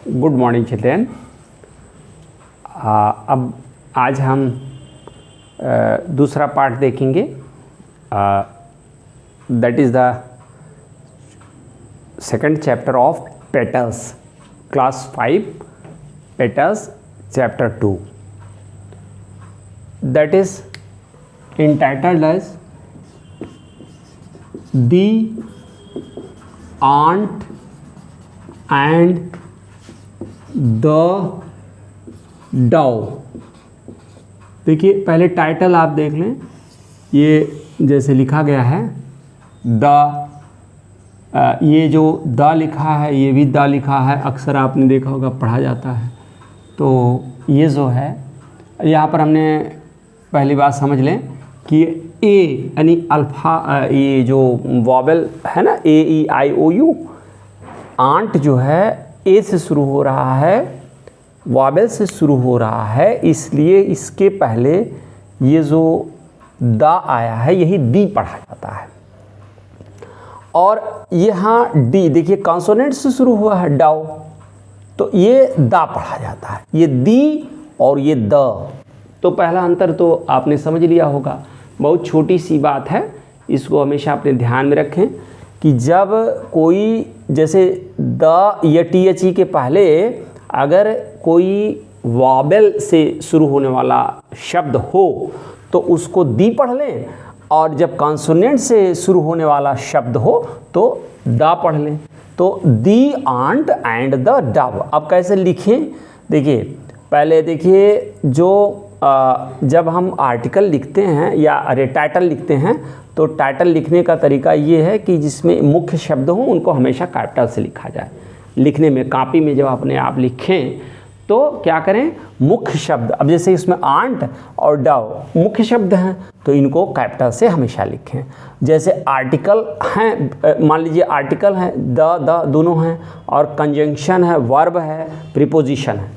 Good morning children. अब आज हम दूसरा पार्ट देखेंगे, that is the second chapter of petals, class 5 petals chapter 2, that is entitled as The Ant and the Dove। देखिए पहले title आप देख लें, ये जैसे लिखा गया है ये जो द लिखा है ये भी द लिखा है, अक्सर आपने देखा होगा पढ़ा जाता है। तो ये जो है यहाँ पर हमने पहली बात समझ लें कि ए यानी अल्फ़ा, ये जो वॉवेल है ना ए ई आई ओ यू, आंट जो है ए से शुरू हो रहा है, वॉवेल से शुरू हो रहा है, इसलिए इसके पहले ये जो द आया है यही दी पढ़ा जाता है। और यहाँ डी देखिए कॉन्सोनेंट से शुरू हुआ है डाउ, तो ये दा पढ़ा जाता है, ये दी और ये द। तो पहला अंतर तो आपने समझ लिया होगा, बहुत छोटी सी बात है, इसको हमेशा अपने ध्यान में रखें कि जब कोई जैसे द या टी एच ई के पहले अगर कोई वॉवेल से शुरू होने वाला शब्द हो तो उसको दी पढ़ लें, और जब कॉन्सोनेंट से शुरू होने वाला शब्द हो तो दा पढ़ लें। तो दी आंट एंड द डव। अब कैसे लिखें, देखिए पहले देखिए जो जब हम आर्टिकल लिखते हैं या टाइटल लिखते हैं तो टाइटल लिखने का तरीका ये है कि जिसमें मुख्य शब्द हों उनको हमेशा कैपिटल से लिखा जाए। लिखने में कापी में जब अपने आप लिखें तो क्या करें, मुख्य शब्द, अब जैसे इसमें आंट और डव मुख्य शब्द हैं तो इनको कैपिटल से हमेशा लिखें। जैसे आर्टिकल हैं, मान लीजिए आर्टिकल हैं द दोनों हैं, और कंजंक्शन है, वर्ब है, प्रीपोजिशन है।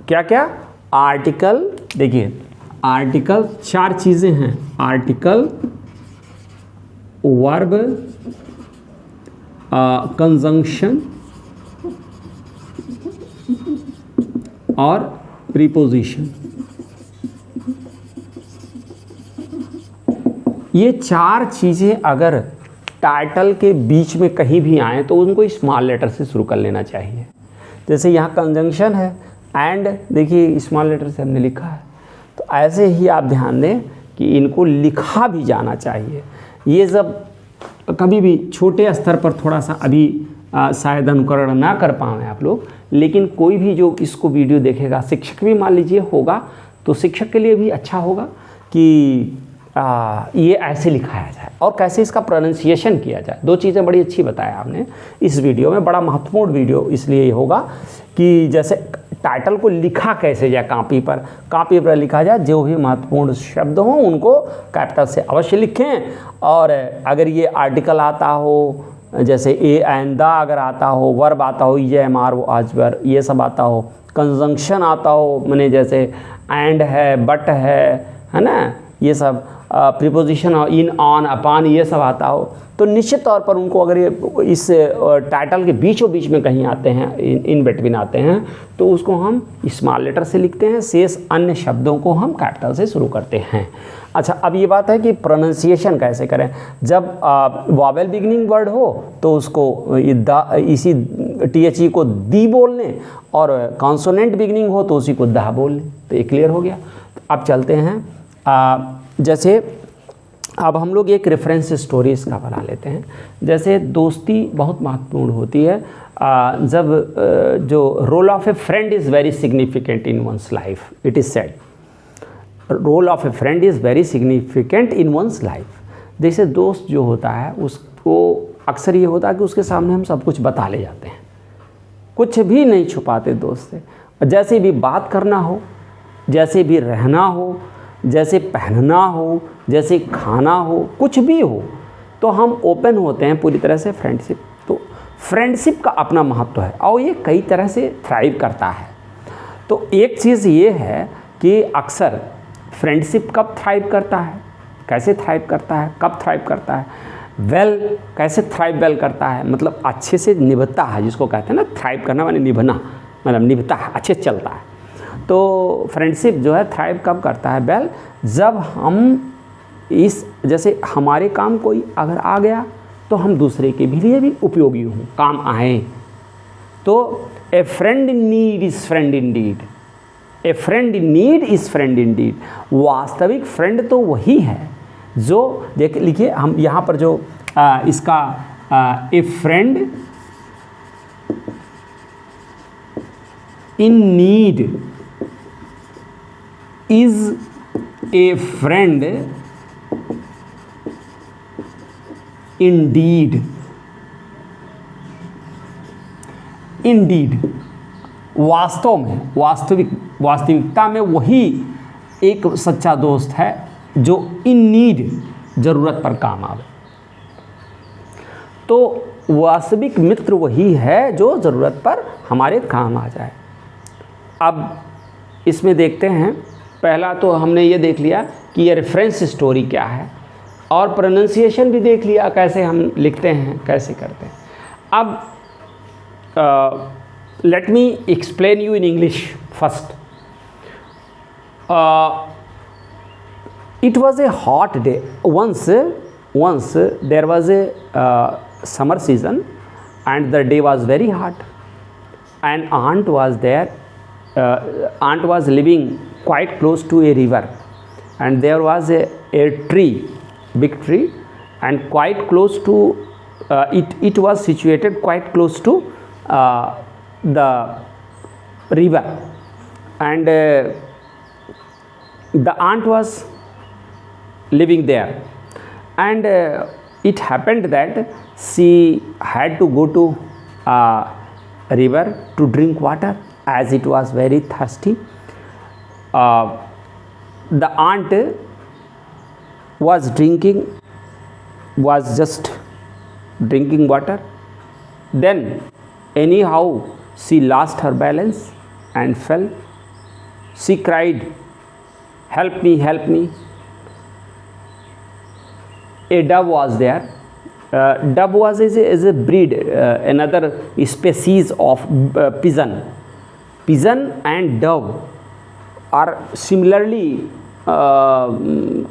क्या क्या आर्टिकल, देखिए आर्टिकल चार चीज़ें हैं, आर्टिकल, वर्ब, कंजंक्शन और प्रीपोजिशन। ये चार चीज़ें अगर टाइटल के बीच में कहीं भी आए तो उनको स्मॉल लेटर से शुरू कर लेना चाहिए। जैसे यहाँ कंजंक्शन है, एंड देखिए स्मॉल लेटर से हमने लिखा है, तो ऐसे ही आप ध्यान दें कि इनको लिखा भी जाना चाहिए। ये सब कभी भी छोटे स्तर पर थोड़ा सा अभी शायद अनुकरण ना कर पाएँ आप लोग, लेकिन कोई भी जो इसको वीडियो देखेगा, शिक्षक भी मान लीजिए होगा, तो शिक्षक के लिए भी अच्छा होगा कि ये ऐसे लिखाया जाए और कैसे इसका प्रोनाउंसिएशन किया जाए। दो चीज़ें बड़ी अच्छी बताया आपने इस वीडियो में, बड़ा महत्वपूर्ण वीडियो इसलिए ये होगा कि जैसे टाइटल को लिखा कैसे जाए, कापी पर लिखा जाए, जो भी महत्वपूर्ण शब्द हों उनको कैपिटल से अवश्य लिखें। और अगर ये आर्टिकल आता हो, जैसे ए एंड द अगर आता हो, वर्ब आता हो, ये एम आर वो आज वर ये सब आता हो, कंजंक्शन आता हो, मैंने जैसे एंड है, बट है ना, ये सब प्रीपोजिशन और इन, ऑन, अपान ये सब आता हो, तो निश्चित तौर पर उनको अगर ये इस टाइटल के बीचों बीच में कहीं आते हैं, इन बिटवीन आते हैं, तो उसको हम स्मॉल लेटर से लिखते हैं, शेष अन्य शब्दों को हम कैपिटल से शुरू करते हैं। अच्छा, अब ये बात है कि प्रोनाउंसिएशन कैसे करें। जब वॉवेल बिगिनिंग वर्ड हो तो उसको इसी टी एच ई को दी बोल लें, और कॉन्सोनेंट बिगिनिंग हो तो उसी को दा बोल लें। तो ये क्लियर हो गया। तो अब चलते हैं, जैसे अब हम लोग एक रेफरेंस स्टोरी इसका बना लेते हैं। जैसे दोस्ती बहुत महत्वपूर्ण होती है, जब जो role of a friend is very significant in one's life, it is said role of a friend is very significant in one's life. जैसे दोस्त जो होता है उसको अक्सर ये होता है कि उसके सामने हम सब कुछ बता ले जाते हैं, कुछ भी नहीं छुपाते दोस्त से। जैसे भी बात करना हो, जैसे भी रहना हो, जैसे पहनना हो, जैसे खाना हो, कुछ भी हो, तो हम ओपन होते हैं पूरी तरह से फ्रेंडशिप। तो फ्रेंडशिप का अपना महत्व है और ये कई तरह से थ्राइव करता है। तो एक चीज़ ये है कि अक्सर फ्रेंडशिप कब थ्राइव करता है, कैसे थ्राइव करता है, कब थ्राइव करता है, वेल कैसे थ्राइव वेल करता है, मतलब अच्छे से निभता है, जिसको कहते हैं ना थ्राइव करना माने निभना, मतलब निभता है, अच्छे से चलता है। तो फ्रेंडशिप जो है थ्राइव कब करता है? वेल, जब हम इस जैसे हमारे काम कोई अगर आ गया तो हम दूसरे के भी लिए भी उपयोगी हों, काम आए। तो a friend in need is friend in deed, a friend in need is friend in deed. वास्तविक फ्रेंड तो वही है जो लिखिए हम यहाँ पर जो इसका ए friend in need is a friend Indeed. Indeed वास्तव में, वास्तविकता में वही एक सच्चा दोस्त है जो इन नीड ज़रूरत पर काम आवे। तो वास्तविक मित्र वही है जो ज़रूरत पर हमारे काम आ जाए। अब इसमें देखते हैं, पहला तो हमने ये देख लिया कि ये रेफरेंस स्टोरी क्या है, और प्रोनाउंसिएशन भी देख लिया कैसे हम लिखते हैं, कैसे करते हैं। अब let me explain you in English first. It was a hot day. Once there was a summer season and the day was very hot. An aunt was there. Aunt was living quite close to a river, and there was a tree, big tree, and quite close to it was situated quite close to the river, and the aunt was living there, and it happened that she had to go to a river to drink water as it was very thirsty. The aunt was just drinking water. Then anyhow she lost her balance and fell. She cried, help me, help me. A dove was there. Dove is a breed, another species of pigeon. Pigeon and dove are similarly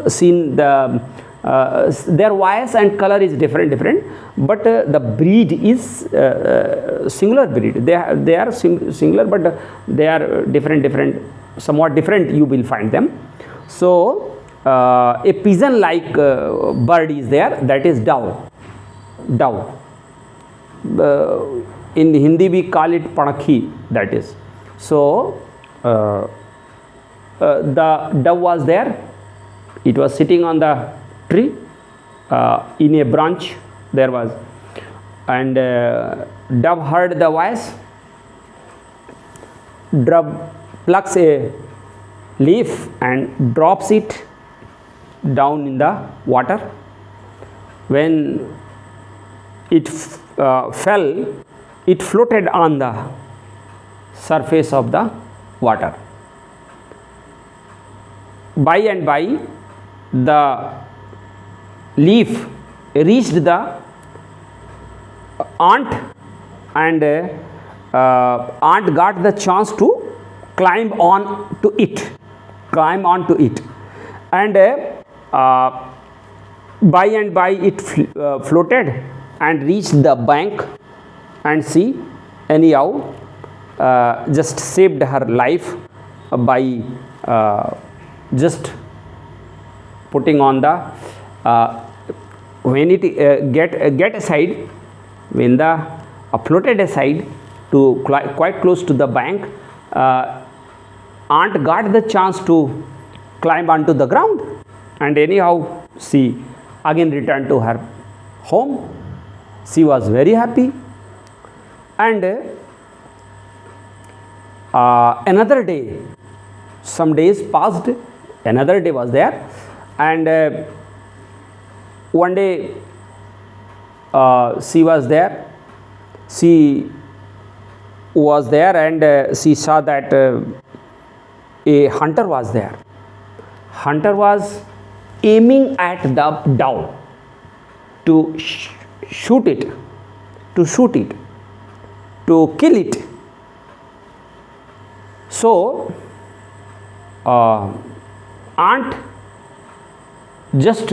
seen. Their voice and color is different, but the breed is singular breed. They are singular, but they are different, somewhat different. You will find them. So a pigeon like bird is there, that is dove. In Hindi we call it panakhi, that is. So the dove was there. It was sitting on the tree, in a branch there was, and dove heard the voice. Dove plucks a leaf and drops it down in the water. When it fell, it floated on the surface of the water. By and by the leaf reached the ant, and ant got the chance to climb on to it, and by and by it floated and reached the bank, and she anyhow just saved her life by just putting on the when it get aside, when the floated aside to quite close to the bank, aunt got the chance to climb onto the ground, and anyhow she again returned to her home. She was very happy, and another day, some days passed, another day was there, and one day she was there, and she saw that a hunter was there. Hunter was aiming at the dove to shoot it, to kill it. So aunt just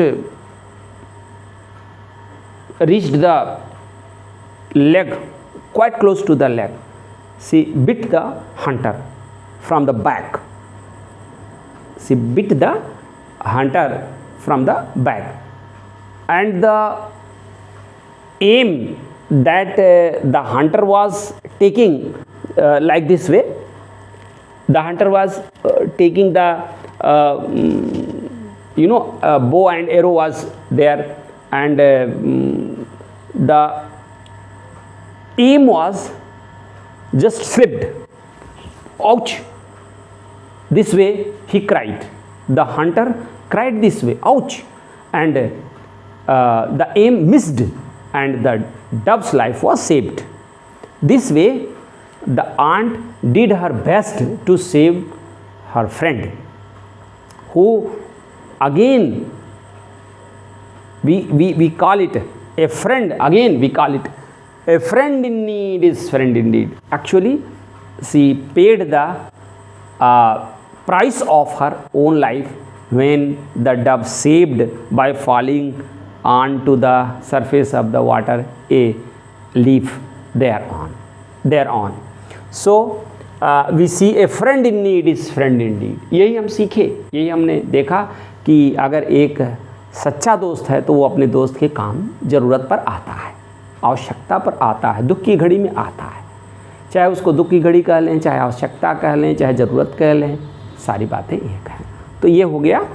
reached the leg, quite close to the leg. She bit the hunter from the back. She bit the hunter from the back, and the aim that the hunter was taking like this way. The hunter was taking the bow and arrow was there, and the aim was just slipped. Ouch! This way he cried. The hunter cried this way, ouch! And the aim missed, and the dove's life was saved. This way the aunt did her best to save her friend, who again we call it a friend. Again we call it a friend in need is friend indeed. Actually she paid the price of her own life when the dove saved by falling onto the surface of the water a leaf thereon. So we see a friend in need is friend indeed. यही हम सीखे, यही हमने देखा कि अगर एक सच्चा दोस्त है तो वो अपने दोस्त के काम ज़रूरत पर आता है, आवश्यकता पर आता है, दुख की घड़ी में आता है। चाहे उसको दुख की घड़ी कह लें, चाहे आवश्यकता कह लें, चाहे ज़रूरत कह लें, सारी बातें एक हैं। तो ये हो गया।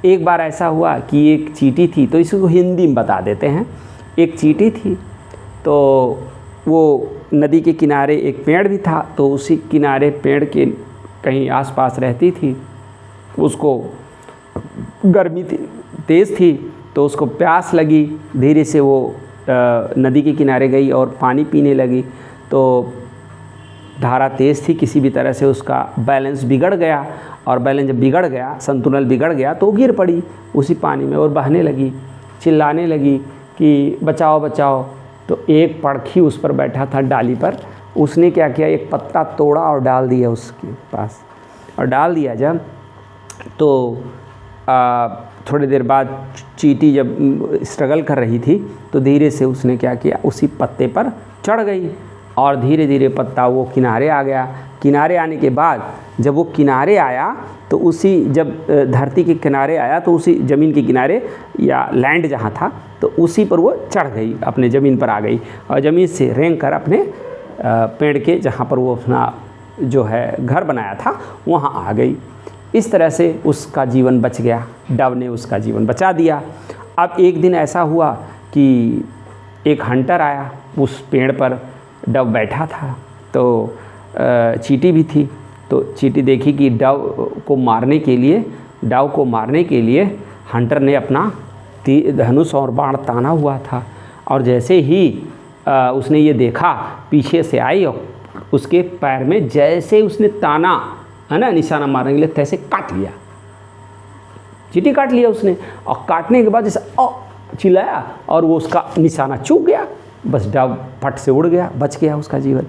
एक बार ऐसा हुआ कि एक चींटी थी, तो इसको हिंदी में बता देते हैं। एक चींटी थी, तो वो नदी के किनारे एक पेड़ भी था, तो उसी किनारे पेड़ के कहीं आसपास रहती थी। उसको गर्मी तेज़ थी, तो उसको प्यास लगी। धीरे से वो नदी के किनारे गई और पानी पीने लगी। तो धारा तेज़ थी, किसी भी तरह से उसका बैलेंस बिगड़ गया, और बैलेंस जब बिगड़ गया, संतुलन बिगड़ गया, तो गिर पड़ी उसी पानी में और बहने लगी, चिल्लाने लगी कि बचाओ बचाओ। तो एक पड़खी उस पर बैठा था डाली पर, उसने क्या किया, एक पत्ता तोड़ा और डाल दिया उसके पास। और डाल दिया जब, तो थोड़ी देर बाद चींटी जब स्ट्रगल कर रही थी, तो धीरे से उसने क्या किया, उसी पत्ते पर चढ़ गई और धीरे धीरे पत्ता वो किनारे आ गया। किनारे आने के बाद जब वो किनारे आया, तो उसी जब धरती के किनारे आया, तो उसी ज़मीन के किनारे या लैंड जहाँ था, तो उसी पर वो चढ़ गई, अपने ज़मीन पर आ गई और ज़मीन से रेंग कर अपने पेड़ के जहाँ पर वो अपना जो है घर बनाया था वहाँ आ गई। इस तरह से उसका जीवन बच गया, डव ने उसका जीवन बचा दिया। अब एक दिन ऐसा हुआ कि एक हंटर आया, उस पेड़ पर डव बैठा था, तो चींटी भी थी। तो चींटी देखी कि डव को मारने के लिए हंटर ने अपना धनुष और बाण ताना हुआ था। और जैसे ही उसने ये देखा, पीछे से आई और उसके पैर में जैसे उसने ताना है ना निशाना मारने के लिए, तैसे काट लिया। चींटी काट लिया उसने, और काटने के बाद जैसे चिल्लाया और वो उसका निशाना चूक गया। बस डव फट से उड़ गया, बच गया उसका जीवन।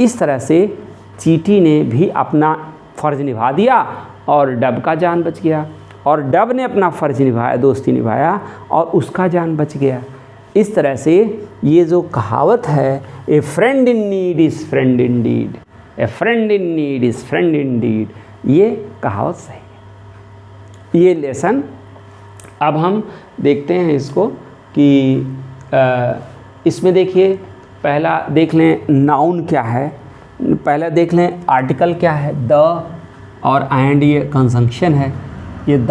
इस तरह से चींटी ने भी अपना फ़र्ज़ निभा दिया और डव का जान बच गया, और डव ने अपना फ़र्ज़ निभाया, दोस्ती निभाया, और उसका जान बच गया। इस तरह से ये जो कहावत है, ए friend in need is friend Indeed, A friend in need is friend Indeed, ये कहावत सही है। ये लेसन अब हम देखते हैं इसको कि इसमें देखिए, पहला देख लें नाउन क्या है, पहला देख लें आर्टिकल क्या है, द और एंड, ये कंजंक्शन है। ये द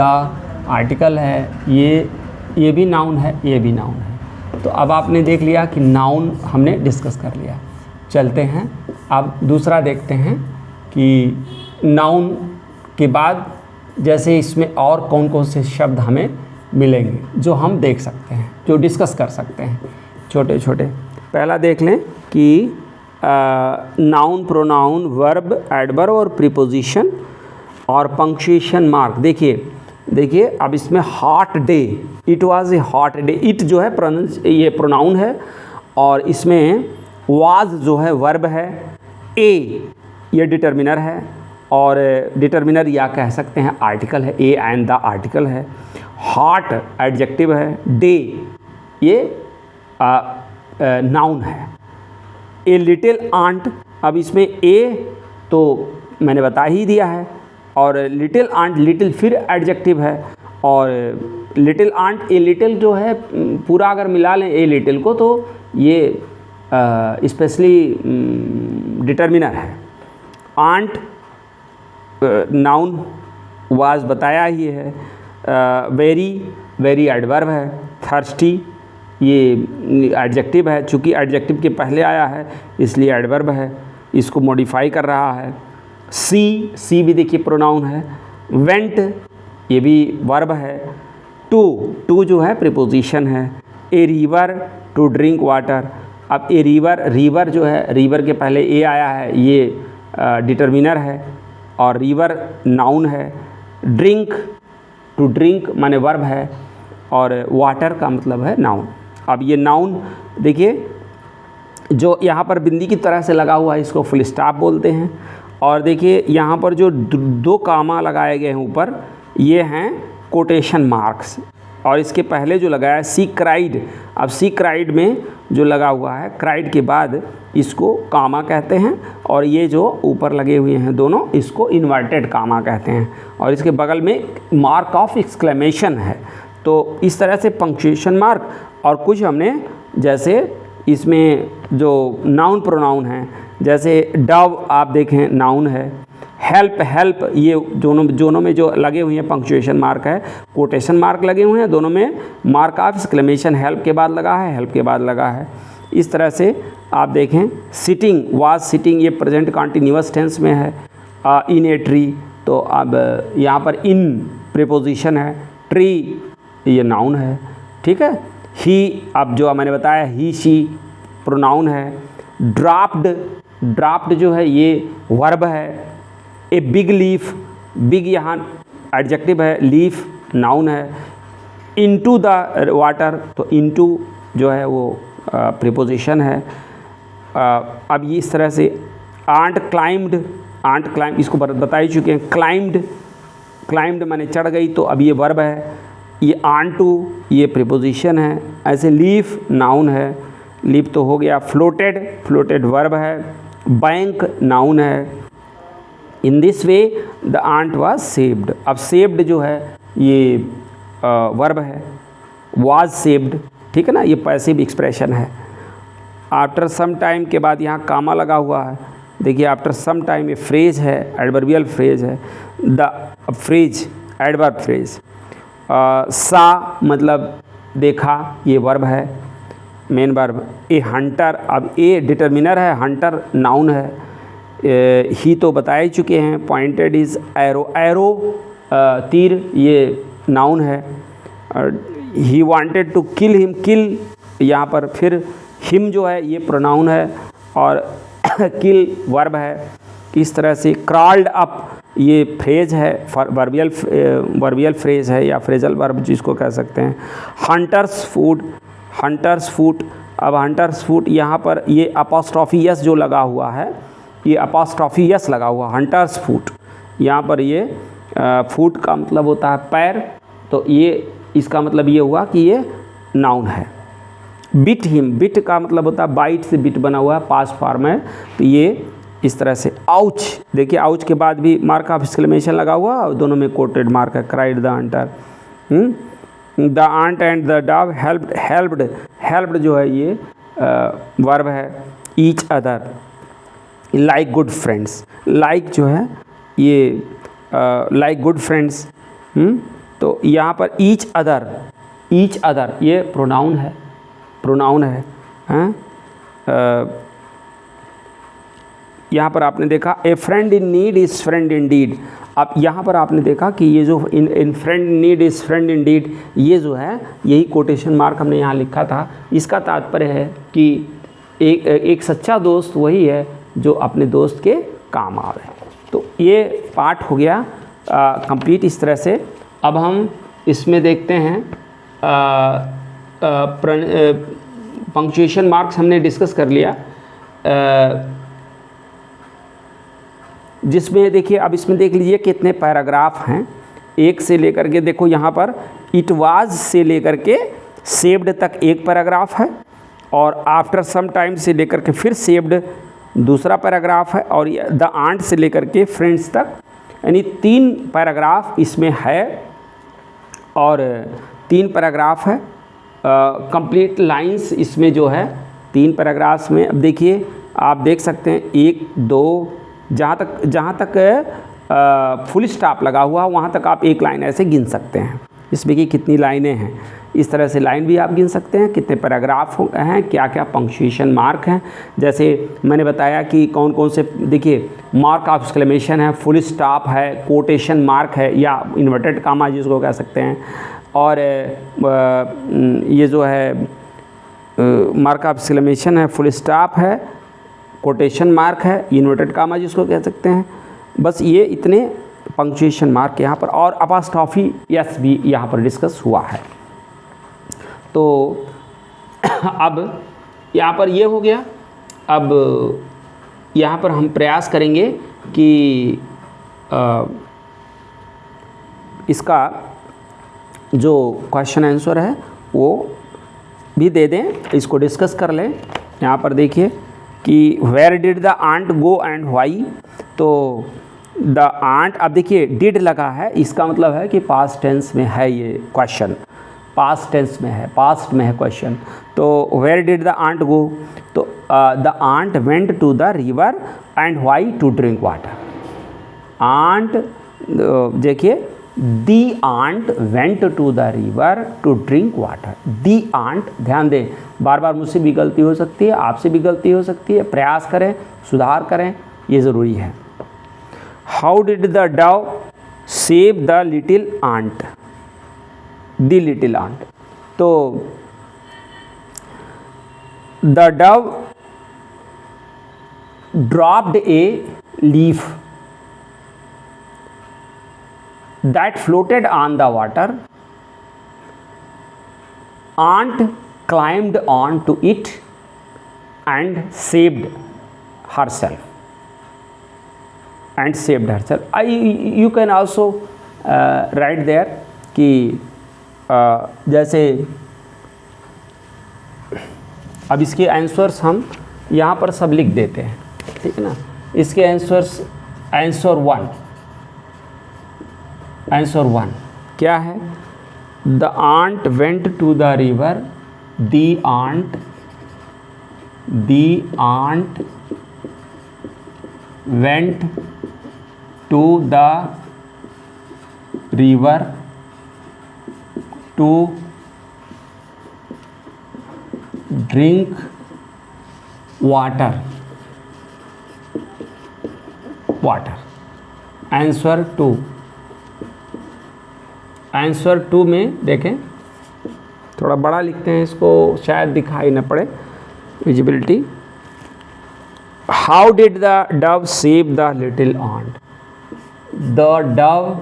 आर्टिकल है, ये भी नाउन है, ये भी नाउन है। तो अब आपने देख लिया कि नाउन हमने डिस्कस कर लिया। चलते हैं अब दूसरा देखते हैं कि नाउन के बाद जैसे इसमें और कौन कौन से शब्द हमें मिलेंगे जो हम देख सकते हैं, जो डिस्कस कर सकते हैं, छोटे छोटे। पहला देख लें कि नाउन, प्रोनाउन, वर्ब, एडवर्ब और प्रीपोजिशन और पंक्चुएशन मार्क। देखिए अब इसमें hot day, it was a hot day, it जो है ये प्रोनाउन है, और इसमें वाज जो है वर्ब है, ए ये डिटर्मिनर है, और डिटर्मिनर या कह सकते हैं आर्टिकल है, ए एंड द आर्टिकल है। हॉट एडजेक्टिव है, डे ये नाउन है। ए लिटिल आंट, अब इसमें ए तो मैंने बता ही दिया है, और लिटिल आंट, लिटिल फिर एडजेक्टिव है, और लिटिल आंट, ए लिटिल जो है पूरा अगर मिला लें ए लिटिल को तो ये स्पेशली डिटर्मिनर है। आंट नाउन वाज बताया ही है। वेरी, वेरी एडवर्ब है। थर्स्टी ये एडजेक्टिव है, चूँकि एडजेक्टिव के पहले आया है इसलिए एडवर्ब है, इसको मॉडिफाई कर रहा है। सी, सी भी देखिए प्रोनाउन है। वेंट ये भी वर्ब है। टू, टू जो है प्रीपोजिशन है। A river, to drink water, अब ए रिवर, रिवर जो है रिवर के पहले ए आया है, ये डिटर्मिनर है और रिवर नाउन है। ड्रिंक, टू ड्रिंक माने वर्ब है, और वाटर का मतलब है नाउन। अब ये नाउन देखिए जो यहाँ पर बिंदी की तरह से लगा हुआ है इसको फुल स्टॉप बोलते हैं। और देखिए यहाँ पर जो दो कामा लगाए गए हैं ऊपर, ये हैं कोटेशन मार्क्स, और इसके पहले जो लगाया है सी क्राइड। अब सी क्राइड में जो लगा हुआ है, क्राइड के बाद इसको कामा कहते हैं, और ये जो ऊपर लगे हुए हैं दोनों, इसको इन्वर्टेड कामा कहते हैं, और इसके बगल में मार्क ऑफ एक्सक्लेमेशन है। तो इस तरह से पंक्चुएशन मार्क, और कुछ हमने जैसे इसमें जो नाउन प्रोनाउन हैं, जैसे डव आप देखें नाउन है। हेल्प, हेल्प ये दोनों में जो लगे हुए हैं पंक्चुएशन मार्क है, कोटेशन मार्क लगे हुए हैं, दोनों में मार्क ऑफ एक्सक्लेमेशन हेल्प के बाद लगा है, हेल्प के बाद लगा है। इस तरह से आप देखें सिटिंग, वाज सिटिंग ये प्रेजेंट कंटिन्यूअस टेंस में है। इन ए ट्री, तो अब यहाँ पर इन प्रीपोजिशन है। ट्री ये नाउन है, ठीक है। ही, अब जो मैंने बताया ही शी प्रोनाउन है। ड्राफ्ट, ड्राफ्ट जो है ये वर्ब है। ए बिग लीफ, बिग यहाँ एडजेक्टिव है, लीफ नाउन है। इनटू द वाटर, तो इनटू जो है वो प्रीपोजिशन है। अब ये इस तरह से आंट क्लाइम्ड, आंट क्लाइम इसको बता ही चुके हैं। क्लाइम्ड, क्लाइम्ड माने चढ़ गई, तो अब ये वर्ब है। ये आंटू ये प्रीपोजिशन है। ऐसे लीफ नाउन है, लीफ तो हो गया। फ्लोटेड, फ्लोटेड वर्ब है। बैंक नाउन है। In this way the ant was saved, अब सेव्ड जो है ये वर्ब है। वाज सेव्ड, ठीक है ना, ये पैसिव एक्सप्रेशन है। आफ्टर सम टाइम के बाद यहाँ कामा लगा हुआ है, देखिए आफ्टर सम टाइम ये फ्रेज है, एडवर्बियल फ्रेज है। The phrase adverb phrase. सा मतलब देखा, ये वर्ब है, मेन वर्ब। ए हंटर, अब ए डिटर्मिनर है, हंटर नाउन है। ही तो बता ही चुके हैं। पॉइंटेड इज़ एरो, एरो तीर ये नाउन है। He wanted to kill him, kill यहाँ पर फिर हिम जो है ये प्रोनाउन है, और किल वर्ब है। इस तरह से क्रॉल्ड अप ये फ्रेज है, वर्बियल फ्रेज है या फ्रेजल वर्ब जिसको कह सकते हैं। हंटर्स फूड, हंटर्स फूट, अब हंटर्स फूट यहाँ पर ये अपॉस्ट्रॉफी यस जो लगा हुआ है, ये अपॉस्ट्रॉफी यस लगा हुआ, हंटर्स फूट। यहाँ पर ये फूट का मतलब होता है पैर, तो ये इसका मतलब ये हुआ कि ये नाउन है। बिट हिम, बिट का मतलब होता है बाइट से बिट बना हुआ है, पास्ट फॉर्म है, तो ये इस तरह से। आउच, देखिए आउच के बाद भी मार्क ऑफ एक्सक्लेमेशन लगा हुआ और दोनों में कोटेड मार्क है। Cried the hunter. The ant and the dove helped, helped, helped जो है ये वर्ब है। Each other, like good friends, like जो है ये लाइक गुड फ्रेंड्स। तो यहाँ पर ईच अदर, ईच अदर ये प्रोनाउन है, प्रोनाउन है। यहाँ पर आपने देखा a friend in need is friend in deed. अब यहाँ पर आपने देखा कि ये जो in friend need is friend in deed, ये जो है यही कोटेशन मार्क हमने यहाँ लिखा था। इसका तात्पर्य है कि एक सच्चा दोस्त वही है जो अपने दोस्त के काम आवे। तो ये पार्ट हो गया कंप्लीट इस तरह से। अब हम इसमें देखते हैं पंक्चुएशन मार्क्स हमने डिस्कस कर लिया। जिसमें देखिए, अब इसमें देख लीजिए कितने पैराग्राफ हैं, एक से लेकर के देखो यहाँ पर इट वाज से लेकर के सेव्ड तक एक पैराग्राफ है, और आफ्टर सम टाइम से लेकर के फिर सेव्ड दूसरा पैराग्राफ है, और द आंट से लेकर के फ्रेंड्स तक, यानी 3 पैराग्राफ इसमें है, और 3 पैराग्राफ है। कंप्लीट लाइंस इसमें जो है 3 पैराग्राफ्स में, अब देखिए आप देख सकते हैं 1 2, जहाँ तक फुल स्टॉप लगा हुआ वहाँ तक आप एक लाइन ऐसे गिन सकते हैं। इसमें कि कितनी लाइनें हैं, इस तरह से लाइन भी आप गिन सकते हैं, कितने पैराग्राफ हैं, क्या क्या पंक्चुएशन मार्क हैं। जैसे मैंने बताया कि कौन कौन से, देखिए मार्क ऑफ एक्सक्लेमेशन है, फुल स्टॉप है, कोटेशन मार्क है या इन्वर्टेड कामा जिसको कह सकते हैं, और ये जो है मार्क ऑफ एक्सक्लेमेशन है, फुल स्टॉप है, कोटेशन मार्क है, इन्वर्टेड कामा जिसको कह सकते हैं। बस ये इतने पंक्चुएशन मार्क यहाँ पर, और अपोस्ट्रोफी एस भी यहाँ पर डिस्कस हुआ है। तो अब यहाँ पर ये हो गया। अब यहाँ पर हम प्रयास करेंगे कि इसका जो क्वेश्चन आंसर है वो भी दे दें, इसको डिस्कस कर लें। यहाँ पर देखिए कि where did the ant go and why, तो द आंट, अब देखिए डिड लगा है, इसका मतलब है कि पास्ट टेंस में है ये क्वेश्चन, पास्ट टेंस में है, पास्ट में है क्वेश्चन। तो where did the ant go, तो the ant went to the river and why to drink water. Ant, देखिए the ant went to the river to drink water. The ant, ध्यान दें, बार बार मुझसे भी गलती हो सकती है, आपसे भी गलती हो सकती है, प्रयास करें, सुधार करें, ये ज़रूरी है। How did the dove save the little ant, the little ant, तो the dove dropped a leaf that floated on the water. Ant climbed on to it and saved herself. And saved herself. You can also write there कि जैसे अब इसके answers हम यहाँ पर सब लिख देते हैं, ठीक है ना। इसके आंसर्स, आंसर 1 क्या है? The ant went to the river, the ant went to the river to drink water. Answer 2, answer 2 में देखें, थोड़ा बड़ा लिखते हैं इसको, शायद दिखाई न पड़े, visibility. How did the dove save the little ant? The dove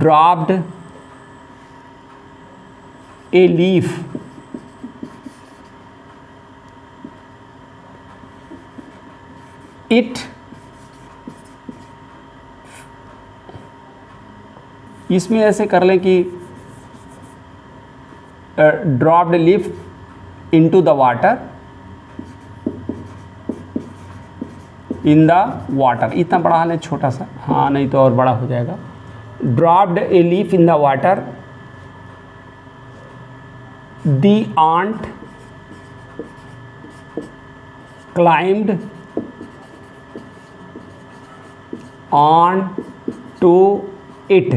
dropped a leaf it, इसमें ऐसे कर लें कि dropped a leaf into the water, in the water, इतना बड़ा लें, छोटा सा, हाँ नहीं तो और बड़ा हो जाएगा। Dropped a leaf in the water, the ant climbed on to it,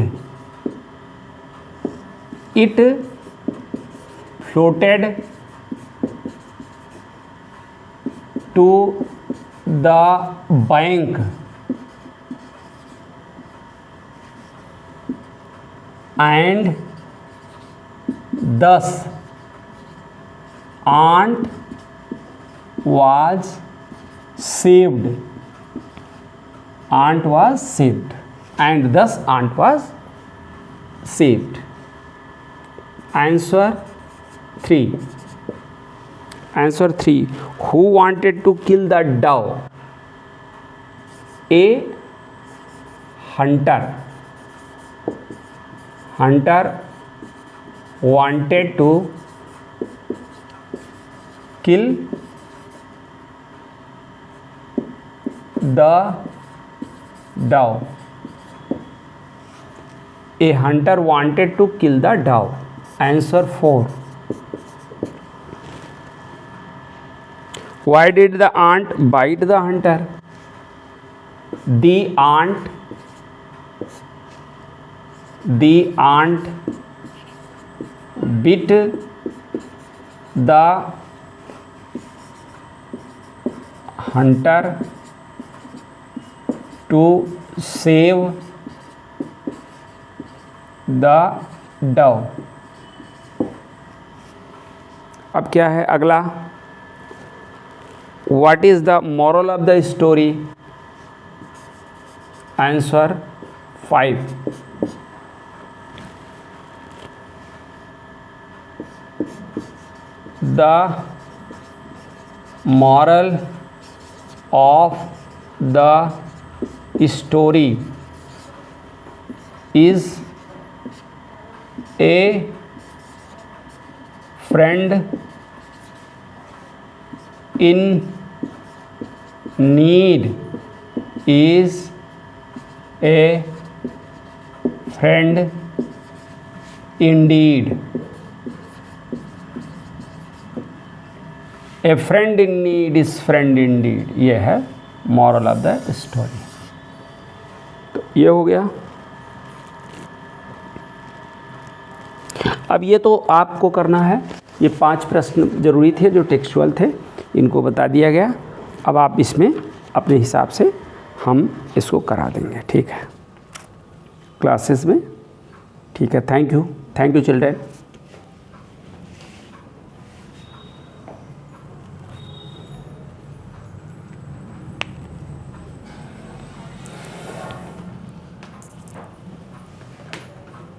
it floated to the bank and thus aunt was saved, and thus aunt was saved. Answer 3. Answer 3. Who wanted to kill the dove? A. Hunter. Hunter wanted to kill the dove. A hunter wanted to kill the dove. Answer 4. Why did the ant bite the hunter? The ant bit the hunter to save the dove. अब क्या है अगला? What is the moral of the story? Answer 5. The moral of the story is a friend in need is a friend indeed. A friend in need is friend indeed. ये है moral of the story. तो ये हो गया. अब ये तो आपको करना है. ये 5 प्रश्न जरूरी थे जो टेक्सचुअल थे, इनको बता दिया गया. अब आप इसमें अपने हिसाब से हम इसको करा देंगे. ठीक है, क्लासेस में. ठीक है, थैंक यू चिल्ड्रेन.